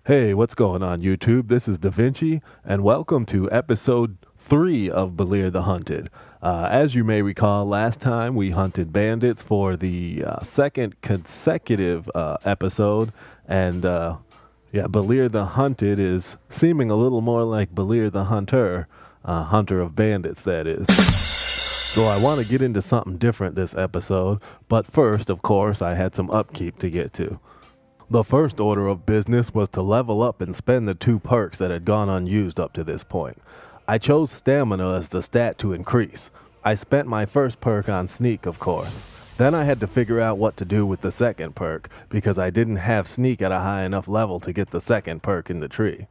Hey, what's going on YouTube? This is Da Vinci, and welcome to episode 3 of Belir the Hunted. As you may recall, last time we hunted bandits for the second consecutive episode, and Belir the Hunted is seeming a little more like Belir the Hunter, hunter of bandits, that is. So I want to get into something different this episode, but first, of course, I had some upkeep to get to. The first order of business was to level up and spend the 2 perks that had gone unused up to this point. I chose stamina as the stat to increase. I spent my first perk on sneak, of course. Then I had to figure out what to do with the second perk, because I didn't have sneak at a high enough level to get the second perk in the tree.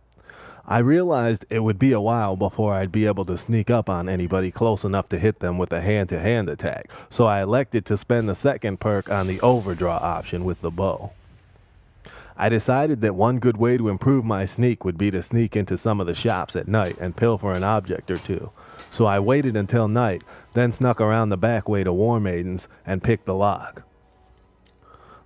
I realized it would be a while before I'd be able to sneak up on anybody close enough to hit them with a hand-to-hand attack, so I elected to spend the second perk on the overdraw option with the bow. I decided that one good way to improve my sneak would be to sneak into some of the shops at night and pilfer an object or two. So I waited until night, then snuck around the back way to War Maiden's and picked the lock.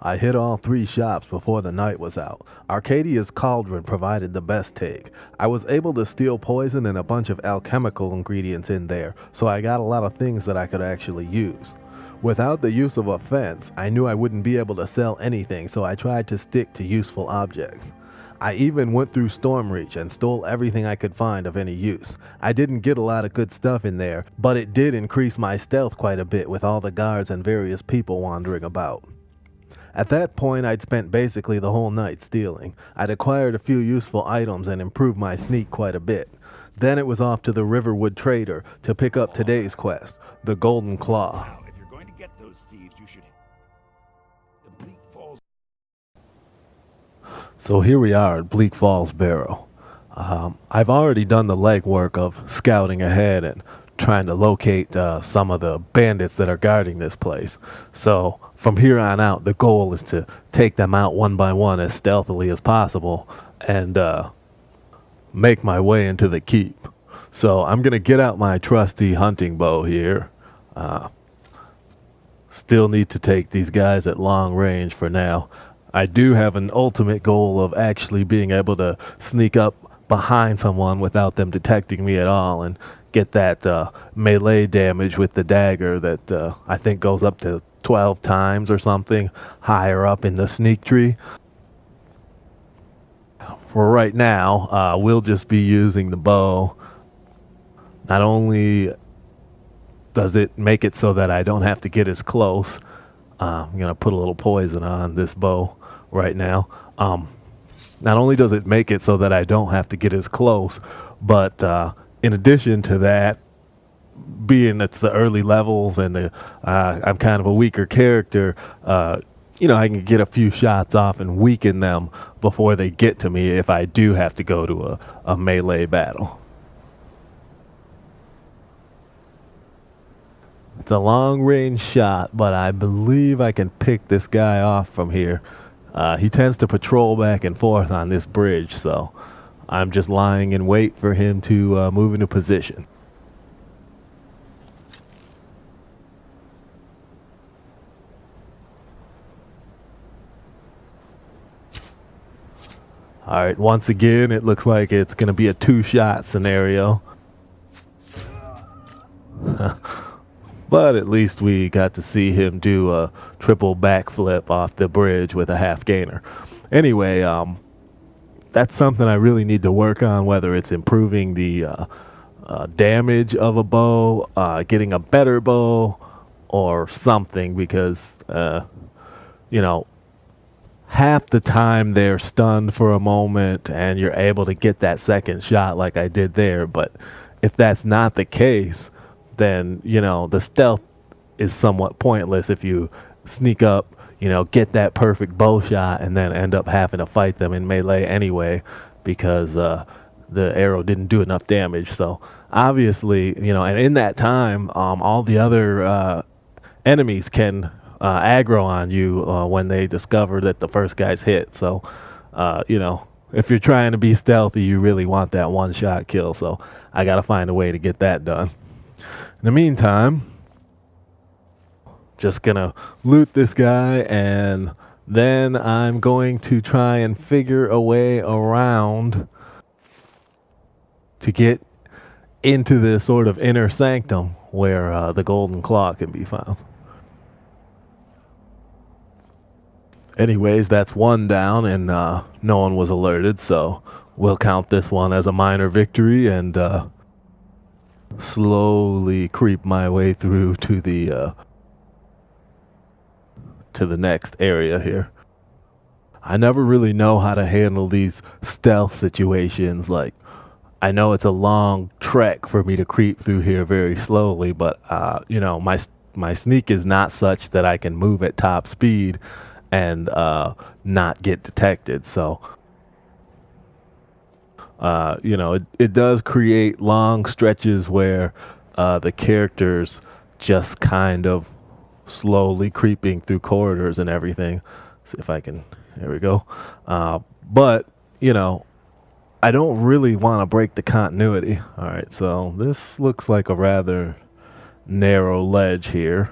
I hit all 3 shops before the night was out. Arcadia's cauldron provided the best take. I was able to steal poison and a bunch of alchemical ingredients in there, so I got a lot of things that I could actually use. Without the use of a fence, I knew I wouldn't be able to sell anything, so I tried to stick to useful objects. I even went through Stormreach and stole everything I could find of any use. I didn't get a lot of good stuff in there, but it did increase my stealth quite a bit with all the guards and various people wandering about. At that point, I'd spent basically the whole night stealing. I'd acquired a few useful items and improved my sneak quite a bit. Then it was off to the Riverwood Trader to pick up today's quest, the Golden Claw. So here we are at Bleak Falls Barrow. I've already done the legwork of scouting ahead and trying to locate some of the bandits that are guarding this place. So from here on out, the goal is to take them out one by one as stealthily as possible and make my way into the keep. So I'm going to get out my trusty hunting bow here. Still need to take these guys at long range for now. I do have an ultimate goal of actually being able to sneak up behind someone without them detecting me at all and get that melee damage with the dagger that I think goes up to 12 times or something higher up in the sneak tree. For right now, we'll just be using the bow. Not only does it make it so that I don't have to get as close, I'm going to put a little poison on this bow right now. Not only does it make it so that I don't have to get as close, but in addition to that, being it's the early levels and I'm kind of a weaker character, I can get a few shots off and weaken them before they get to me if I do have to go to a melee battle. It's a long range shot, but I believe I can pick this guy off from here. He tends to patrol back and forth on this bridge, so I'm just lying in wait for him to move into position. Alright, once again, it looks like it's going to be a 2-shot scenario. But at least we got to see him do a triple backflip off the bridge with a half gainer. Anyway, that's something I really need to work on, whether it's improving the damage of a bow, getting a better bow, or something, because, half the time they're stunned for a moment and you're able to get that second shot like I did there. But if that's not the case, then, the stealth is somewhat pointless if you sneak up, get that perfect bow shot and then end up having to fight them in melee anyway because the arrow didn't do enough damage. So obviously, and in that time, all the other enemies can aggro on you when they discover that the first guy's hit. So, if you're trying to be stealthy, you really want that one-shot kill. So I got to find a way to get that done. In the meantime, just gonna loot this guy and Then I'm going to try and figure a way around to get into this sort of inner sanctum where the golden claw can be found. Anyways, that's one down, and no one was alerted, so we'll count this one as a minor victory and slowly creep my way through to the next area here. I never really know how to handle these stealth situations. Like, I know it's a long trek for me to creep through here very slowly, but you know, my sneak is not such that I can move at top speed and not get detected. So you know, it does create long stretches where the characters just kind of slowly creeping through corridors and everything. See if I can, there we go. But, you know, I don't really want to break the continuity. All right, so this looks like a rather narrow ledge here.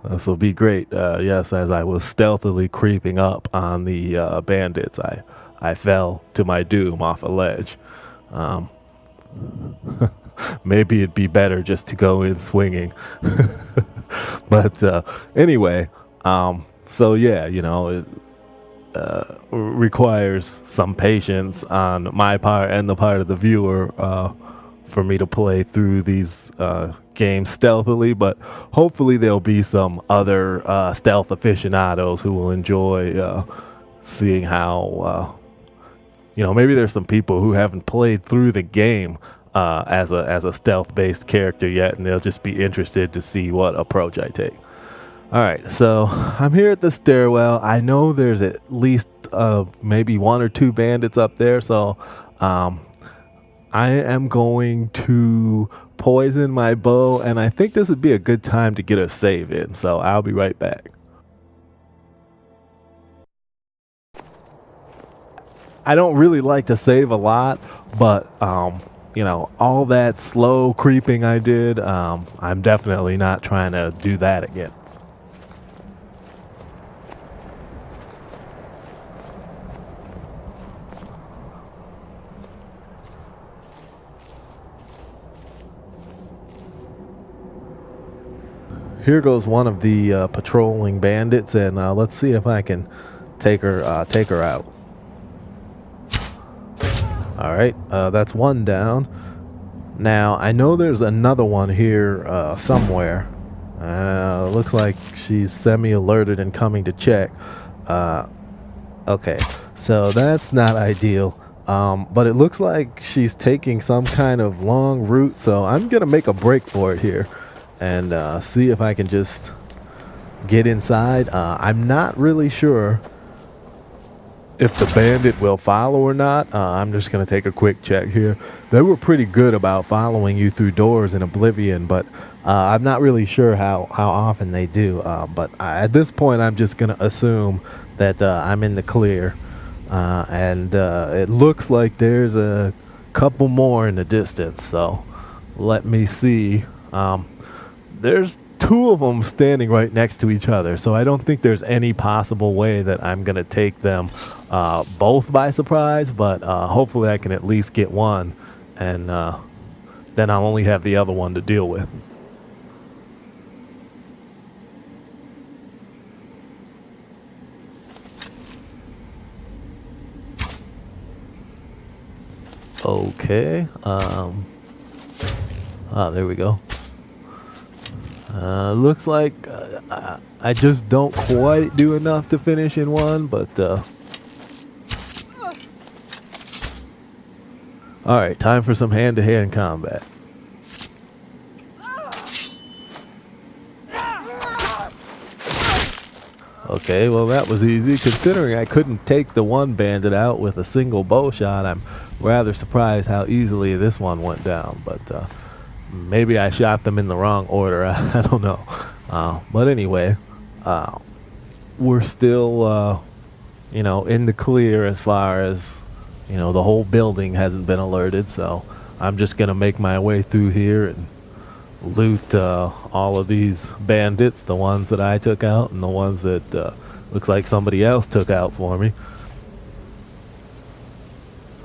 This will be great. Yes, as I was stealthily creeping up on the bandits, I fell to my doom off a ledge. Maybe it'd be better just to go in swinging. But anyway, so yeah, you know, it requires some patience on my part and the part of the viewer for me to play through these games stealthily, but hopefully there'll be some other stealth aficionados who will enjoy seeing how you know, maybe there's some people who haven't played through the game as a stealth-based character yet, and they'll just be interested to see what approach I take. All right, so I'm here at the stairwell. I know there's at least maybe one or two bandits up there, so I am going to poison my bow, and I think this would be a good time to get a save in, so I'll be right back. I don't really like to save a lot, but you know, all that slow creeping I did, I'm definitely not trying to do that again. Here goes one of the patrolling bandits, and let's see if I can take her out. All right, that's one down. Now, I know there's another one here somewhere. Looks like she's semi-alerted and coming to check. Okay, so that's not ideal. But it looks like she's taking some kind of long route, so I'm going to make a break for it here and see if I can just get inside. I'm not really sure if the bandit will follow or not. I'm just going to take a quick check here. They were pretty good about following you through doors in Oblivion, but I'm not really sure how often they do. But at this point, I'm just going to assume that I'm in the clear. And it looks like there's a couple more in the distance, so let me see. There's two of them standing right next to each other, so I don't think there's any possible way that I'm going to take them both by surprise, but hopefully I can at least get one, and then I'll only have the other one to deal with. Okay, there we go. Looks like I just don't quite do enough to finish in one, but alright, time for some hand-to-hand combat. Okay, well that was easy. Considering I couldn't take the one bandit out with a single bow shot, I'm rather surprised how easily this one went down, but maybe I shot them in the wrong order. I don't know. But anyway, we're still, you know, in the clear as far as, you know, the whole building hasn't been alerted. So I'm just going to make my way through here and loot all of these bandits, the ones that I took out and the ones that looks like somebody else took out for me.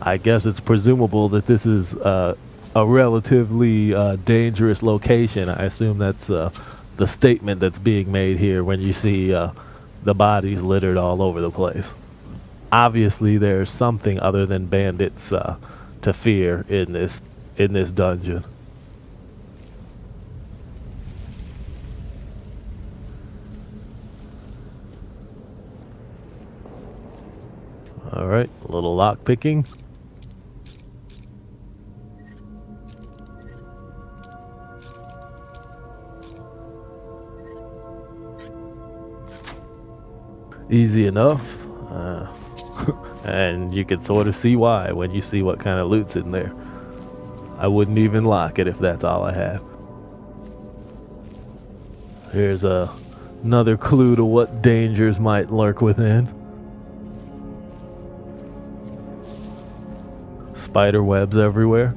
I guess it's presumable that this is a relatively dangerous location. I assume that's the statement that's being made here when you see the bodies littered all over the place. Obviously, there's something other than bandits to fear in this dungeon. All right, a little lock picking. Easy enough. And you can sort of see why when you see what kind of loot's in there. I wouldn't even lock it if that's all I had. Here's another clue to what dangers might lurk within. Spider webs everywhere.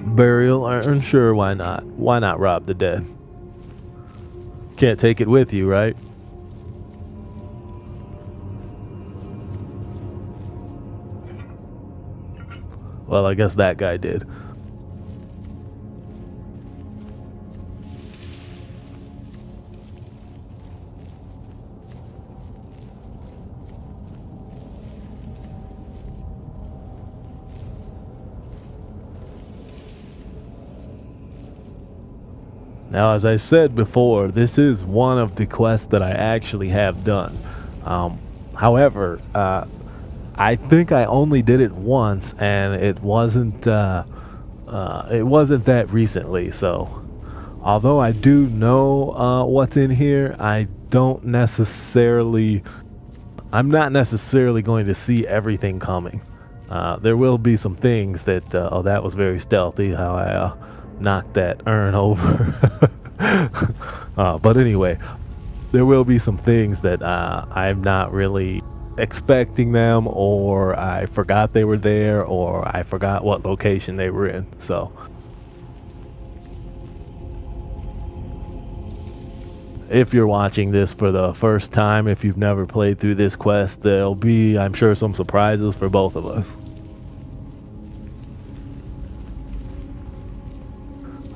Burial urn, sure, why not? Why not rob the dead? Can't take it with you, right? Well, I guess that guy did. Now, as I said before, this is one of the quests that I actually have done. However, I think I only did it once, and it wasn't that recently. So, although I do know what's in here, I'm not necessarily going to see everything coming. There will be some things that oh, that was very stealthy how I knocked that urn over. But anyway, there will be some things that I'm not really expecting them, or I forgot they were there, or I forgot what location they were in. So if you're watching this for the first time, if you've never played through this quest, there'll be, I'm sure, some surprises for both of us.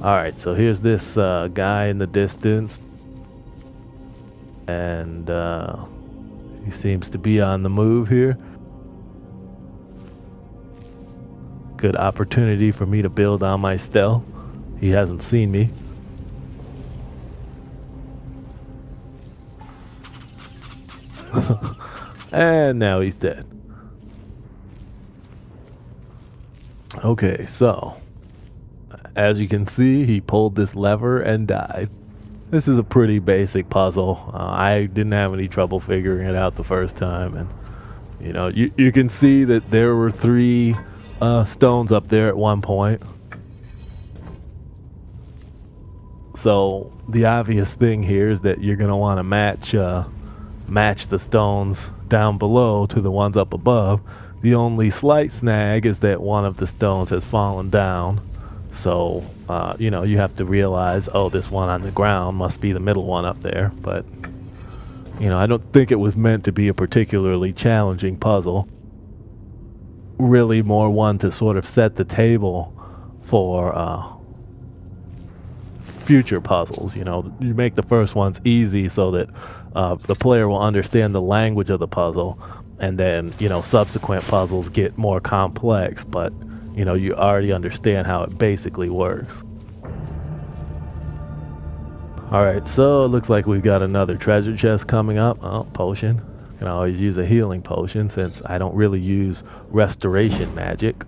Alright, so here's this guy in the distance, and he seems to be on the move here. Good opportunity for me to build on my stealth. He hasn't seen me. And now he's dead. Okay, so as you can see, he pulled this lever and died. This is a pretty basic puzzle. I didn't have any trouble figuring it out the first time, and you know, you can see that there were 3 stones up there at one point. So the obvious thing here is that you're gonna want to match the stones down below to the ones up above. The only slight snag is that one of the stones has fallen down. So, you know, you have to realize, oh, this one on the ground must be the middle one up there. But, you know, I don't think it was meant to be a particularly challenging puzzle. Really more one to sort of set the table for future puzzles. You know, you make the first ones easy so that the player will understand the language of the puzzle. And then, you know, subsequent puzzles get more complex. But you know, you already understand how it basically works. Alright, so it looks like we've got another treasure chest coming up. Oh, potion. Can always use a healing potion since I don't really use restoration magic.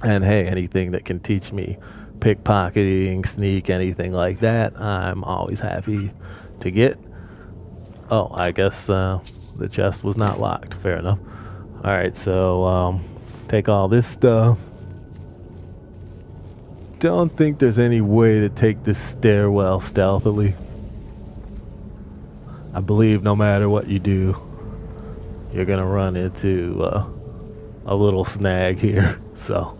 And hey, anything that can teach me pickpocketing, sneak, anything like that, I'm always happy to get. Oh, I guess the chest was not locked. Fair enough. Alright, so take all this stuff. don't think there's any way to take this stairwell stealthily. I believe no matter what you do, you're gonna run into a little snag here. So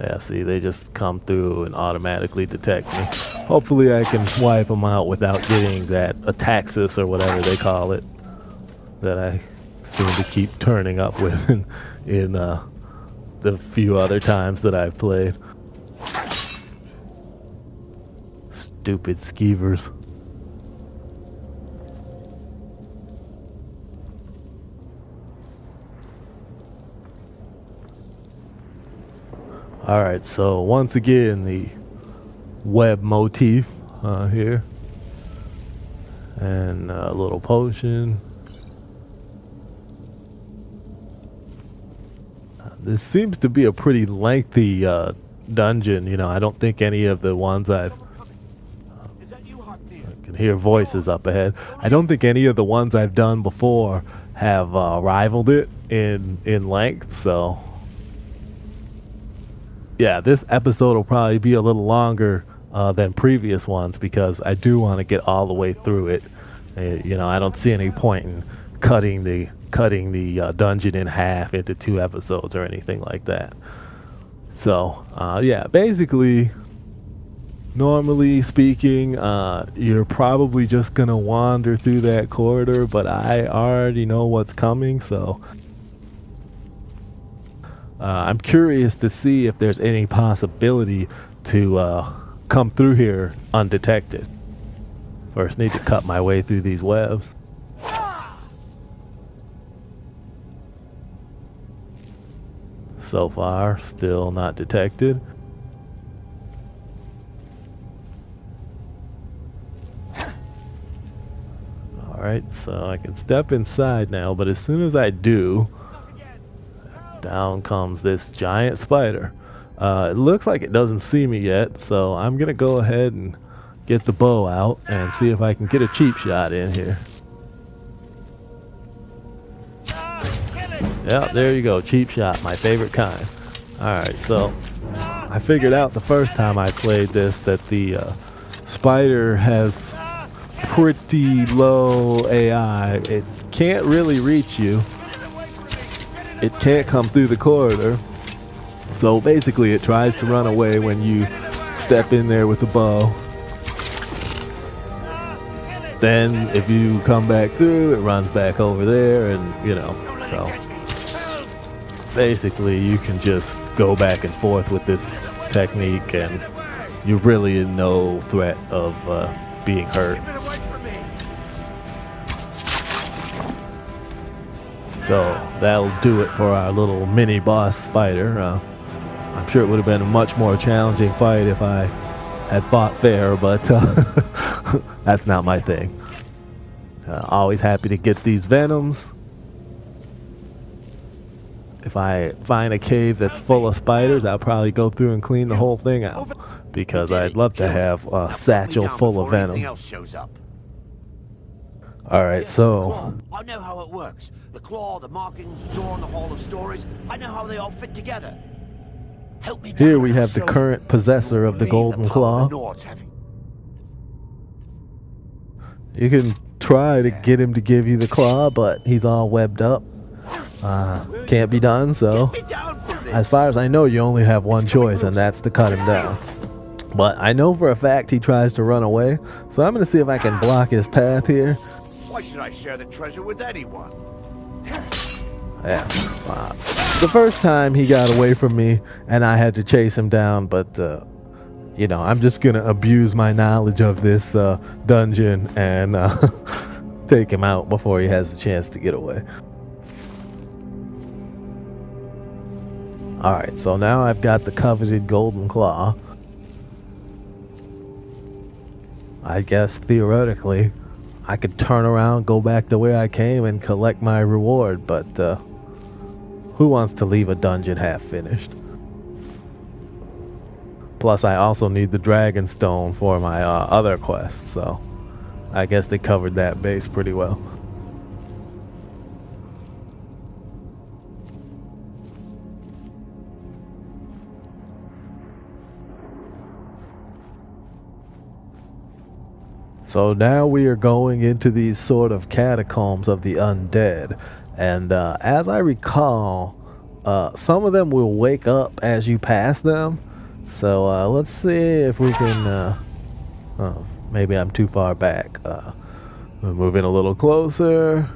yeah, see, they just come through and automatically detect me. Hopefully I can wipe them out without getting that ataxis or whatever they call it that I seem to keep turning up with in the few other times that I've played. Stupid skeevers. Alright, so once again the web motif here. And a little potion. This seems to be a pretty lengthy dungeon. You know, I don't think any of the ones I can hear voices up ahead. I don't think any of the ones I've done before have rivaled it in length, so yeah, this episode will probably be a little longer than previous ones because I do want to get all the way through it. You know, I don't see any point in cutting the dungeon in half into 2 episodes or anything like that. So yeah, basically, normally speaking, you're probably just gonna wander through that corridor, but I already know what's coming, so I'm curious to see if there's any possibility to come through here undetected. First, need to cut my way through these webs. So far, still not detected. Alright, so I can step inside now, but as soon as I do, down comes this giant spider. It looks like it doesn't see me yet, so I'm gonna go ahead and get the bow out and see if I can get a cheap shot in here. Yeah, there you go, cheap shot, my favorite kind. Alright, so I figured out the first time I played this that the spider has pretty low AI. It can't really reach you. It can't come through the corridor. So basically it tries to run away when you step in there with the bow. Then if you come back through, it runs back over there, and you know, so basically you can just go back and forth with this technique and you're really in no threat of being hurt. So that'll do it for our little mini boss spider. I'm sure it would have been a much more challenging fight if I had fought fair, but that's not my thing. Always happy to get these venoms. If I find a cave that's full of spiders, I'll probably go through and clean the whole thing out, because I'd love to have a satchel full of venom. Alright, so I know how it works. The claw, the markings, the door, and the hall of stories. I know how they all fit together. Help me. Here we have the current possessor of the golden claw. You can try to get him to give you the claw, but he's all webbed up. Can't be done, so as far as I know, you only have one choice, and that's to cut him down. But I know for a fact he tries to run away, so I'm going to see if I can block his path here. Why should I share the treasure with anyone? Yeah. The first time he got away from me and I had to chase him down, but you know, I'm just gonna abuse my knowledge of this dungeon and take him out before he has a chance to get away. Alright, so now I've got the coveted golden claw. I guess theoretically I could turn around, go back the way I came, and collect my reward, but who wants to leave a dungeon half finished? Plus, I also need the dragon stone for my other quest, so I guess they covered that base pretty well. So now we are going into these sort of catacombs of the undead. And as I recall, some of them will wake up as you pass them. So let's see if we can... oh, maybe I'm too far back. We're moving a little closer.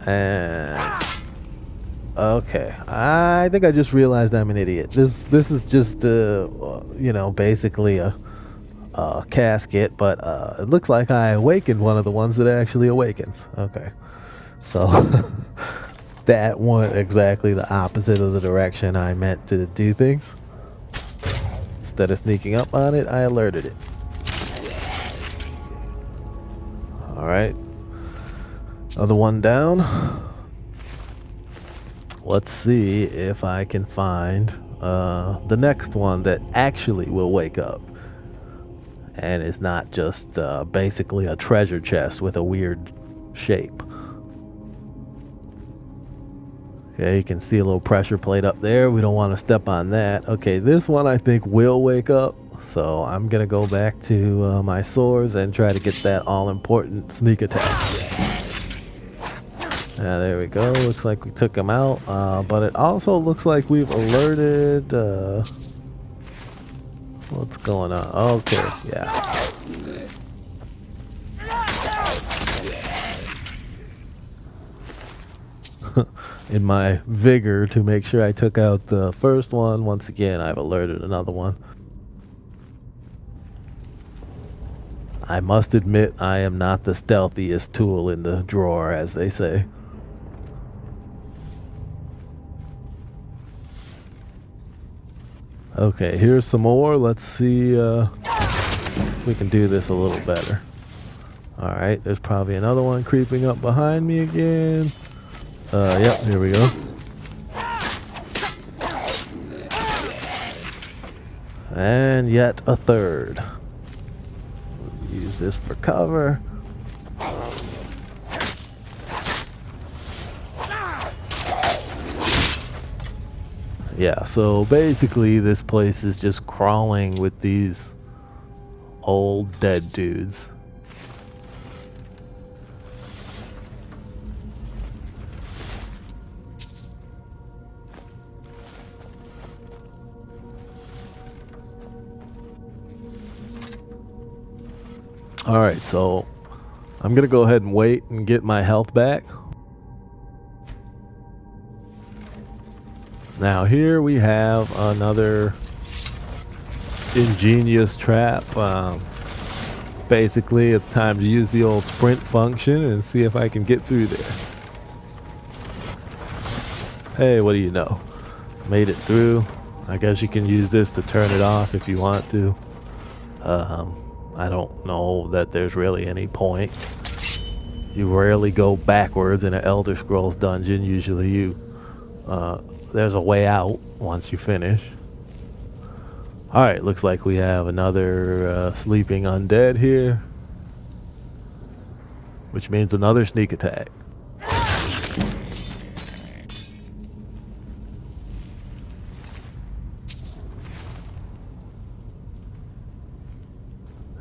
And... okay, I think I just realized I'm an idiot. This is just, you know, basically a casket, but it looks like I awakened one of the ones that actually awakens. Okay, so that went exactly the opposite of the direction I meant to do things. Instead of sneaking up on it, I alerted it. Alright, other one down. Let's see if I can find the next one that actually will wake up. And it's not just basically a treasure chest with a weird shape. Okay, you can see a little pressure plate up there. We don't want to step on that. Okay, this one I think will wake up. So I'm going to go back to my swords and try to get that all-important sneak attack. There we go. Looks like we took him out. But it also looks like we've alerted... what's going on? Okay, yeah. In my vigor to make sure I took out the first one, once again I've alerted another one. I must admit I am not the stealthiest tool in the drawer, as they say. Okay, here's some more. Let's see if we can do this a little better. Alright, there's probably another one creeping up behind me again. Yep, here we go. And yet a third. Use this for cover. Yeah, so basically this place is just crawling with these old dead dudes. Alright, so I'm gonna go ahead and wait and get my health back. Now here we have another ingenious trap. Basically it's time to use the old sprint function and see if I can get through there. Hey, what do you know? Made it through. I guess you can use this to turn it off if you want to. I don't know that there's really any point. You rarely go backwards in an Elder Scrolls dungeon. Usually you there's a way out once you finish. Alright, looks like we have another sleeping undead here, which means another sneak attack.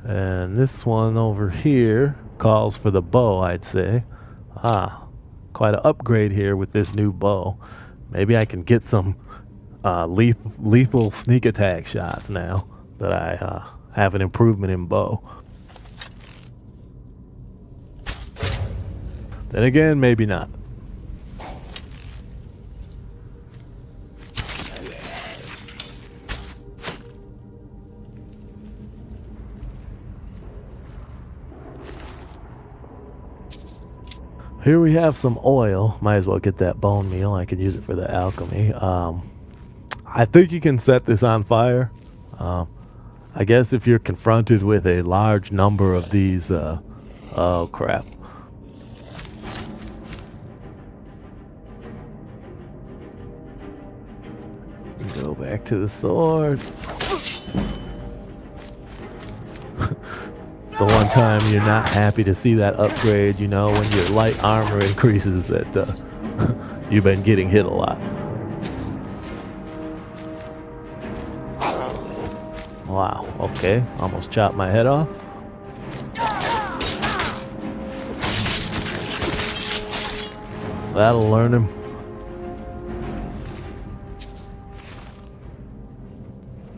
And this one over here calls for the bow, I'd say. Quite an upgrade here with this new bow. Maybe I can get some lethal sneak attack shots now that I have an improvement in bow. Then again, maybe not. Here we have some oil. Might as well get that bone meal. I could use it for the alchemy. I think you can set this on fire. I guess if you're confronted with a large number of these... oh crap. Go back to the sword. The one time you're not happy to see that upgrade, you know, when your light armor increases, that you've been getting hit a lot. Wow, okay, almost chopped my head off. That'll learn him.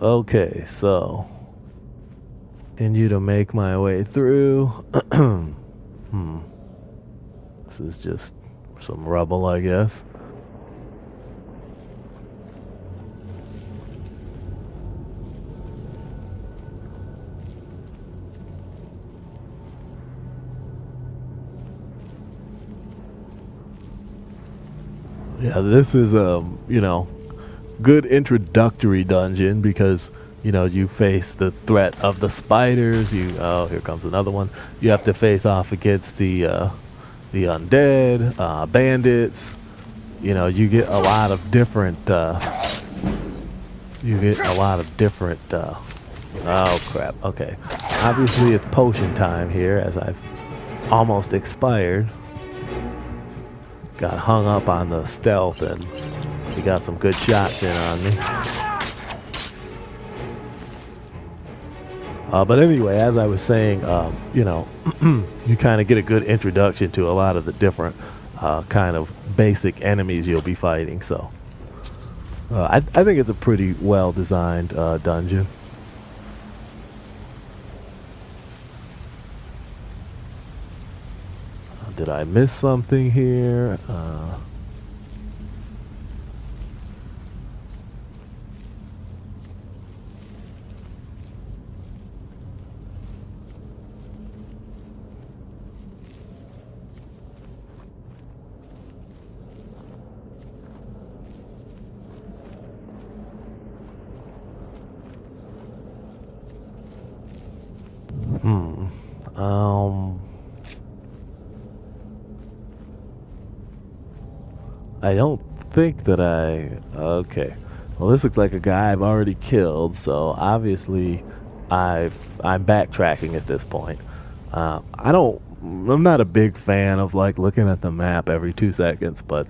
Okay, so continue to make my way through. This is just some rubble, I guess. Yeah, this is good introductory dungeon because you face the threat of the spiders. Oh, here comes another one. You have to face off against the undead, bandits. You get a lot of different. Oh crap. Okay, obviously it's potion time here as I've almost expired. Got hung up on the stealth and he got some good shots in on me. But anyway, as I was saying, you kind of get a good introduction to a lot of the different kind of basic enemies you'll be fighting. So I think it's a pretty well designed dungeon. Did I miss something here? I don't think that okay. Well, this looks like a guy I've already killed, so obviously I'm backtracking at this point. I'm not a big fan of like looking at the map every 2 seconds, but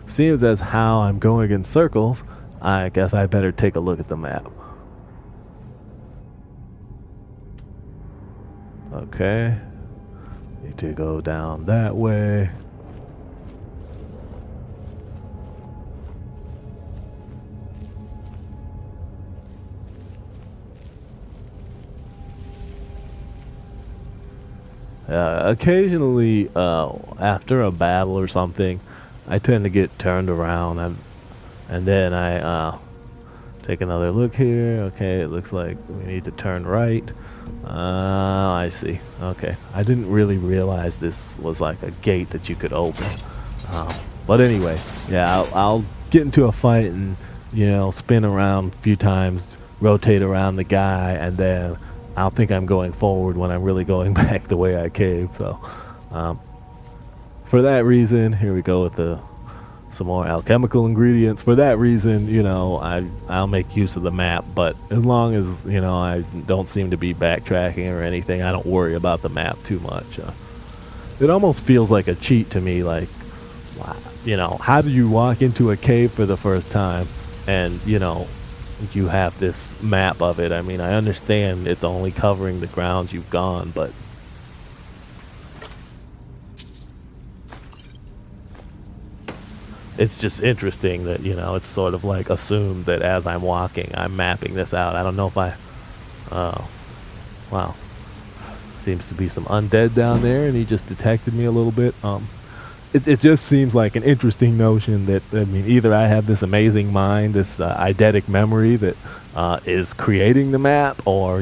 seeing as how I'm going in circles, I guess I better take a look at the map. Okay. Need to go down that way. Occasionally, after a battle or something, I tend to get turned around, and then I take another look here. Okay, it looks like we need to turn right. I see. Okay, I didn't really realize this was like a gate that you could open. But anyway, yeah, I'll get into a fight and spin around a few times, rotate around the guy, and then I'll think I'm going forward when I'm really going back the way I came. So for that reason, here we go with some more alchemical ingredients. For that reason, I'll make use of the map, but as long as I don't seem to be backtracking or anything, I don't worry about the map too much. It almost feels like a cheat to me, like how do you walk into a cave for the first time and you have this map of it? I mean, I understand it's only covering the grounds you've gone, but it's just interesting that, it's sort of like assumed that as I'm walking, I'm mapping this out. I don't know if wow. Seems to be some undead down there, and he just detected me a little bit. It just seems like an interesting notion that, I mean, either I have this amazing mind, this eidetic memory that is creating the map, or,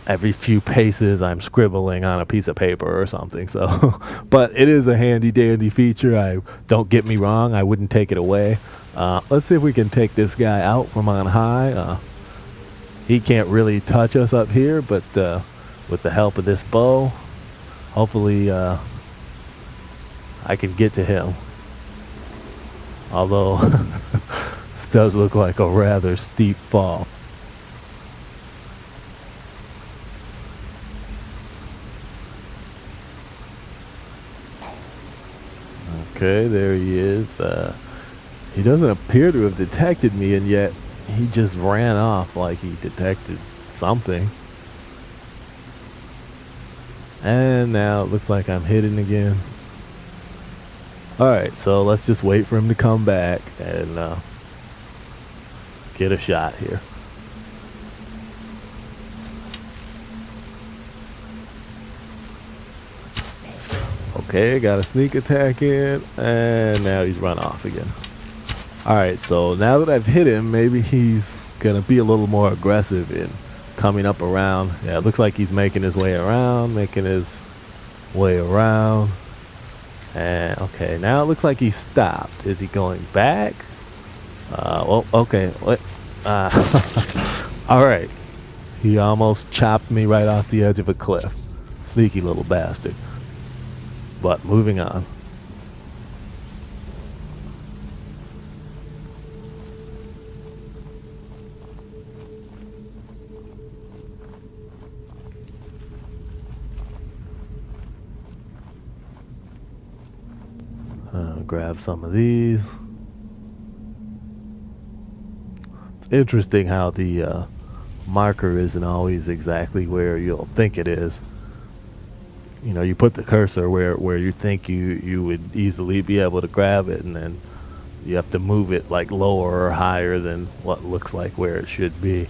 every few paces I'm scribbling on a piece of paper or something. So, but it is a handy dandy feature. Don't get me wrong, I wouldn't take it away. Let's see if we can take this guy out from on high. He can't really touch us up here, but with the help of this bow, hopefully I can get to him. Although this does look like a rather steep fall. Okay, there he is. He doesn't appear to have detected me, and yet he just ran off like he detected something. And now it looks like I'm hidden again. Alright, so let's just wait for him to come back and get a shot here. Okay, got a sneak attack in, and now he's run off again. Alright, so now that I've hit him, maybe he's gonna be a little more aggressive in coming up around. Yeah, it looks like he's making his way around, And okay, now it looks like he stopped. Is he going back? Well, okay. Alright. He almost chopped me right off the edge of a cliff. Sneaky little bastard. But moving on. Grab some of these. It's interesting how the marker isn't always exactly where you'll think it is. You know, you put the cursor where you think you would easily be able to grab it, and then you have to move it like lower or higher than what looks like where it should be.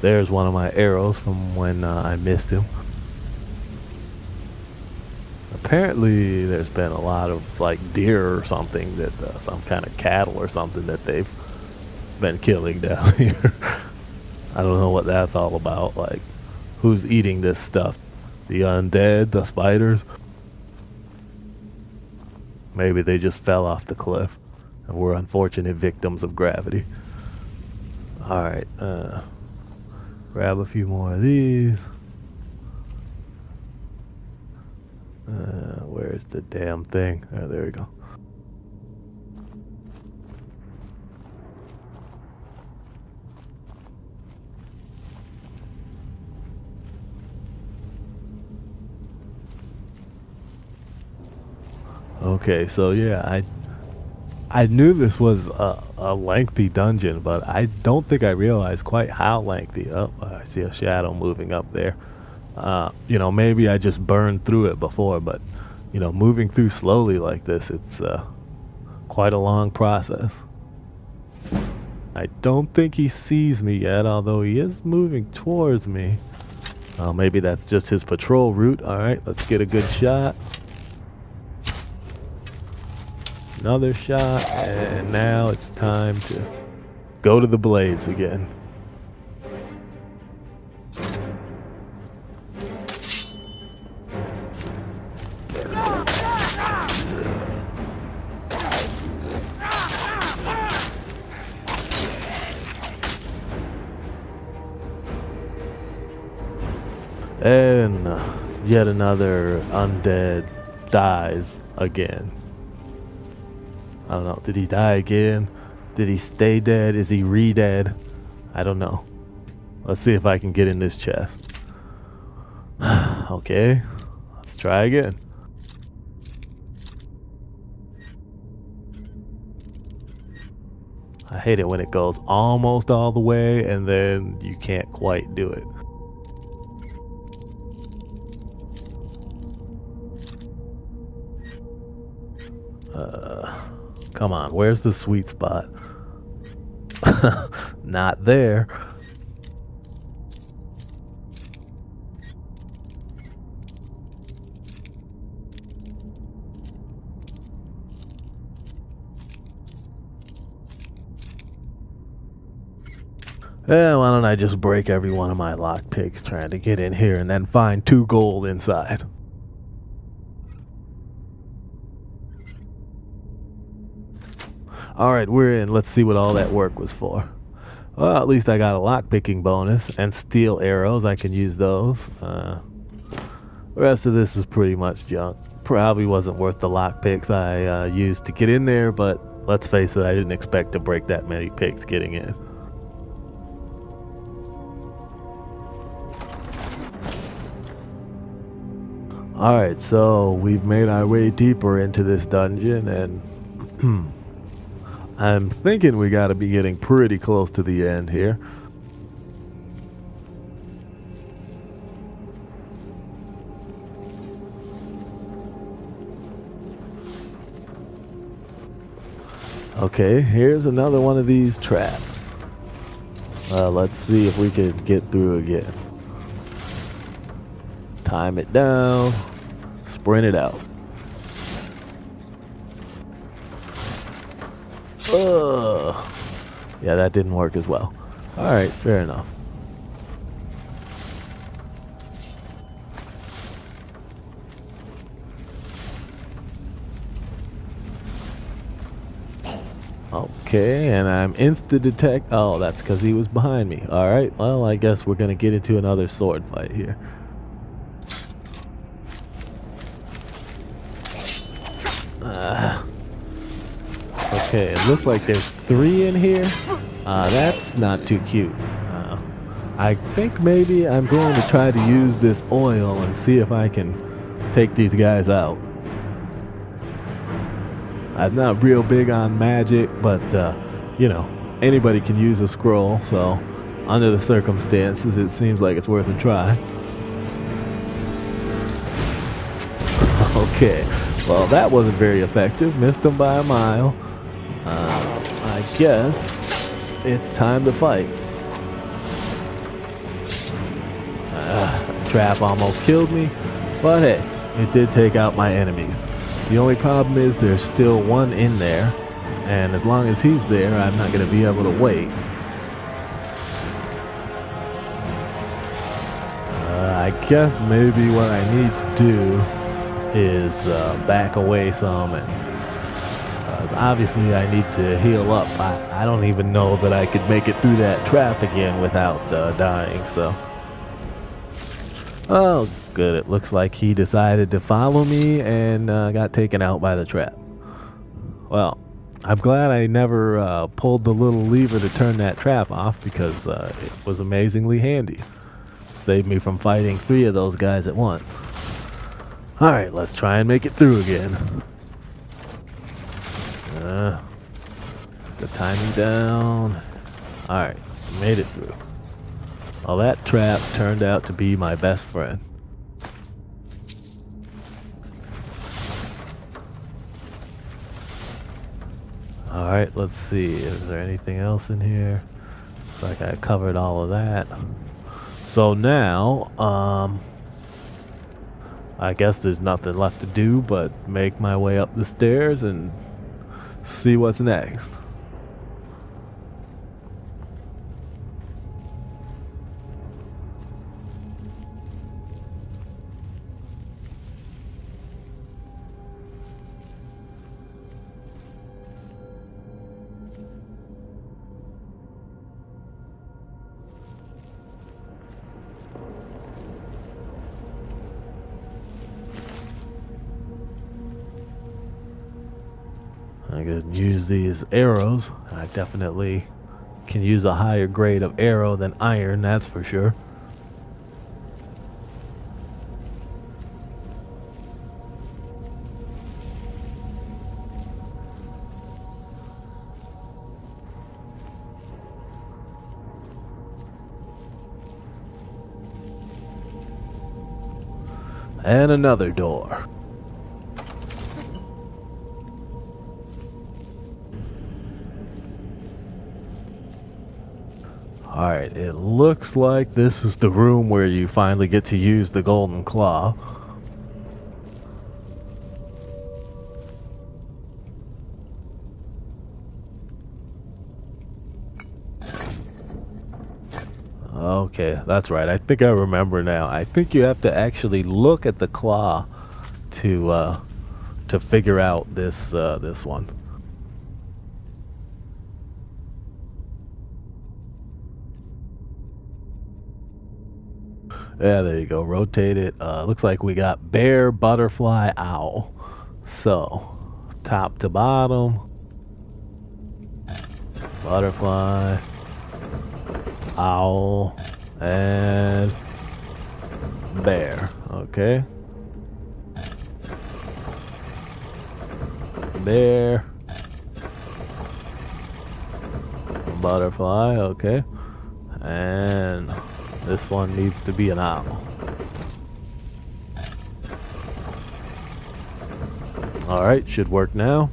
There's one of my arrows from when I missed him. Apparently there's been a lot of like deer or something that some kind of cattle or something that they've been killing down here. I don't know what that's all about. Like, who's eating this stuff? The undead, the spiders? Maybe they just fell off the cliff and were unfortunate victims of gravity. Alright, grab a few more of these. Where's the damn thing? Oh, there we go. Okay, so yeah, I knew this was a lengthy dungeon, but I don't think I realized quite how lengthy. Oh, I see a shadow moving up there. You know, maybe I just burned through it before, but you know, moving through slowly like this, it's quite a long process. I don't think he sees me yet, although he is moving towards me. Maybe that's just his patrol route. Alright, let's get a good shot. Another shot, and now it's time to go to the blades again. And yet another undead dies again. I don't know. Did he die again? Did he stay dead? Is he re-dead? I don't know. Let's see if I can get in this chest. Okay. Let's try again. I hate it when it goes almost all the way and then you can't quite do it. Come on, where's the sweet spot? Not there. Eh, why don't I just break every one of my lockpicks trying to get in here and then find 2 gold inside? Alright, we're in. Let's see what all that work was for. Well, at least I got a lockpicking bonus and steel arrows. I can use those. The rest of this is pretty much junk. Probably wasn't worth the lockpicks I used to get in there, but let's face it, I didn't expect to break that many picks getting in. Alright, so we've made our way deeper into this dungeon, and I'm thinking we gotta be getting pretty close to the end here. Okay, here's another one of these traps. Let's see if we can get through again. Time it down. Sprint it out. Ugh. Yeah, that didn't work as well. Alright, fair enough. Okay, and I'm insta-detect. Oh, that's because he was behind me. Alright, well, I guess we're going to get into another sword fight here. Okay, it looks like there's 3 in here. That's not too cute. I think maybe I'm going to try to use this oil and see if I can take these guys out. I'm not real big on magic, but, you know, anybody can use a scroll, so under the circumstances, it seems like it's worth a try. Okay, well, that wasn't very effective. Missed them by a mile. I guess it's time to fight. Trap almost killed me, but hey, it did take out my enemies. The only problem is there's still one in there, and as long as he's there, I'm not going to be able to wait. I guess maybe what I need to do is back away some, and obviously I need to heal up. I don't even know that I could make it through that trap again without dying, so. Oh, good. It looks like he decided to follow me and got taken out by the trap. Well, I'm glad I never pulled the little lever to turn that trap off because it was amazingly handy. Saved me from fighting 3 of those guys at once. Alright, let's try and make it through again. The timing down. Alright, made it through. Well, that trap turned out to be my best friend. Alright, let's see. Is there anything else in here? Looks like I covered all of that. So now, I guess there's nothing left to do but make my way up the stairs and see what's next. I can use these arrows. I definitely can use a higher grade of arrow than iron, that's for sure. And another door. Alright, it looks like this is the room where you finally get to use the golden claw. Okay, that's right. I think I remember now. I think you have to actually look at the claw to figure out this one. Yeah, there you go. Rotate it. Looks like we got bear, butterfly, owl. So, top to bottom. Butterfly, owl, and bear. Okay. Bear. Butterfly. Okay. And this one needs to be an owl. Alright, should work now.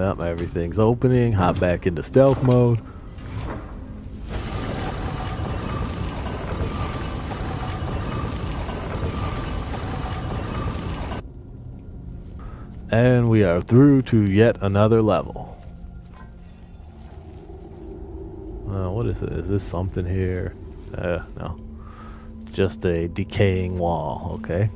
Yep, everything's opening. Hop back into stealth mode. And we are through to yet another level. What is it? Is this something here? No. Just a decaying wall, okay.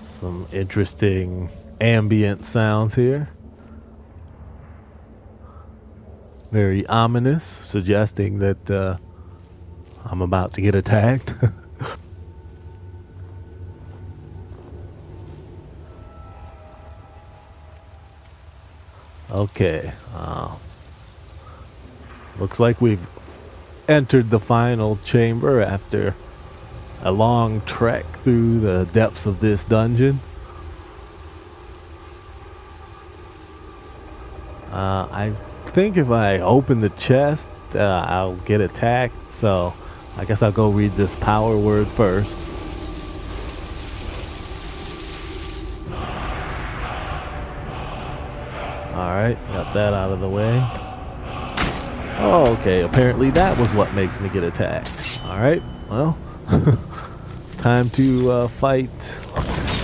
Some interesting ambient sounds here. Very ominous, suggesting that I'm about to get attacked. Okay, looks like we've entered the final chamber after a long trek through the depths of this dungeon. I think if I open the chest, I'll get attacked, so I guess I'll go read this power word first. Alright, got that out of the way. Oh, okay, apparently that was what makes me get attacked. Alright, well, time to fight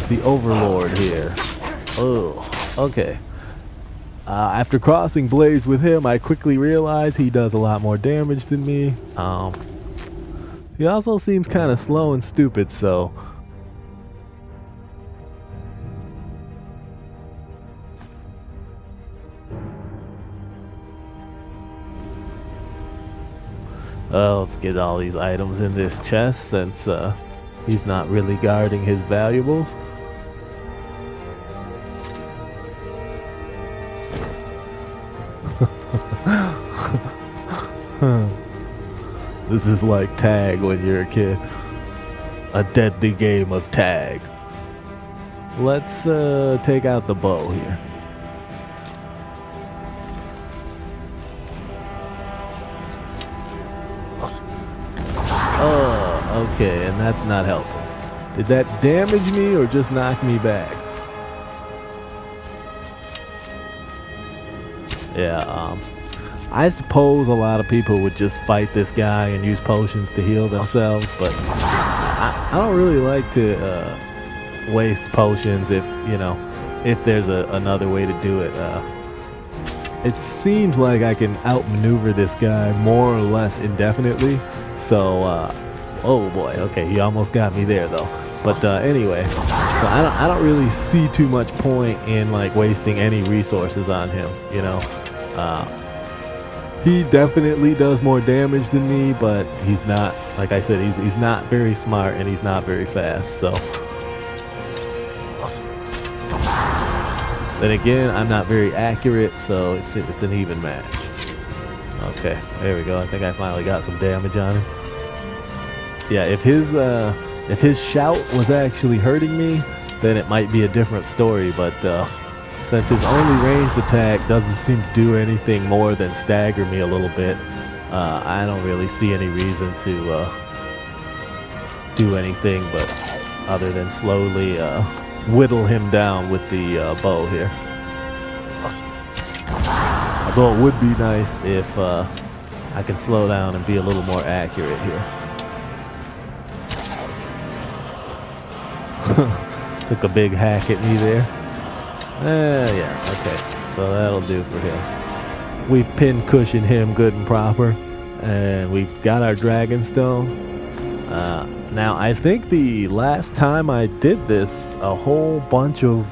the Overlord here. Oh, okay. After crossing blades with him, I quickly realized he does a lot more damage than me. He also seems kind of slow and stupid, so... let's get all these items in this chest since he's not really guarding his valuables. This is like tag when you're a kid. A deadly game of tag. Let's take out the bow here. Oh, okay, and that's not helping. Did that damage me or just knock me back? Yeah, I suppose a lot of people would just fight this guy and use potions to heal themselves, but I don't really like to waste potions if, you know, if there's another way to do it. It seems like I can outmaneuver this guy more or less indefinitely, so, oh boy, okay, he almost got me there though. But anyway, so I don't really see too much point in like wasting any resources on him, you know. He definitely does more damage than me, but he's not, like I said, he's not very smart and he's not very fast, so. Then again, I'm not very accurate, so it's an even match. Okay, there we go. I think I finally got some damage on him. Yeah, if his shout was actually hurting me, then it might be a different story, but since his only ranged attack doesn't seem to do anything more than stagger me a little bit, I don't really see any reason to do anything but other than slowly whittle him down with the bow here. Although it would be nice if I can slow down and be a little more accurate here. Took a big hack at me there. Yeah, okay. So that'll do for him. We've pin cushioned him good and proper. And we've got our Dragonstone. Now, I think the last time I did this, a whole bunch of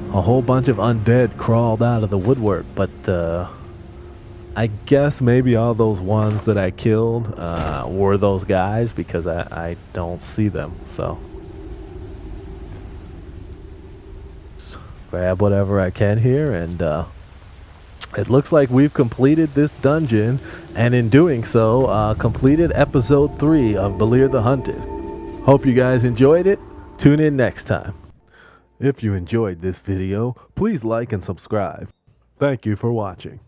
undead crawled out of the woodwork, but I guess maybe all those ones that I killed were those guys, because I don't see them, so. Just grab whatever I can here, and it looks like we've completed this dungeon, and in doing so, completed episode 3 of Belir the Hunted. Hope you guys enjoyed it. Tune in next time. If you enjoyed this video, please like and subscribe. Thank you for watching.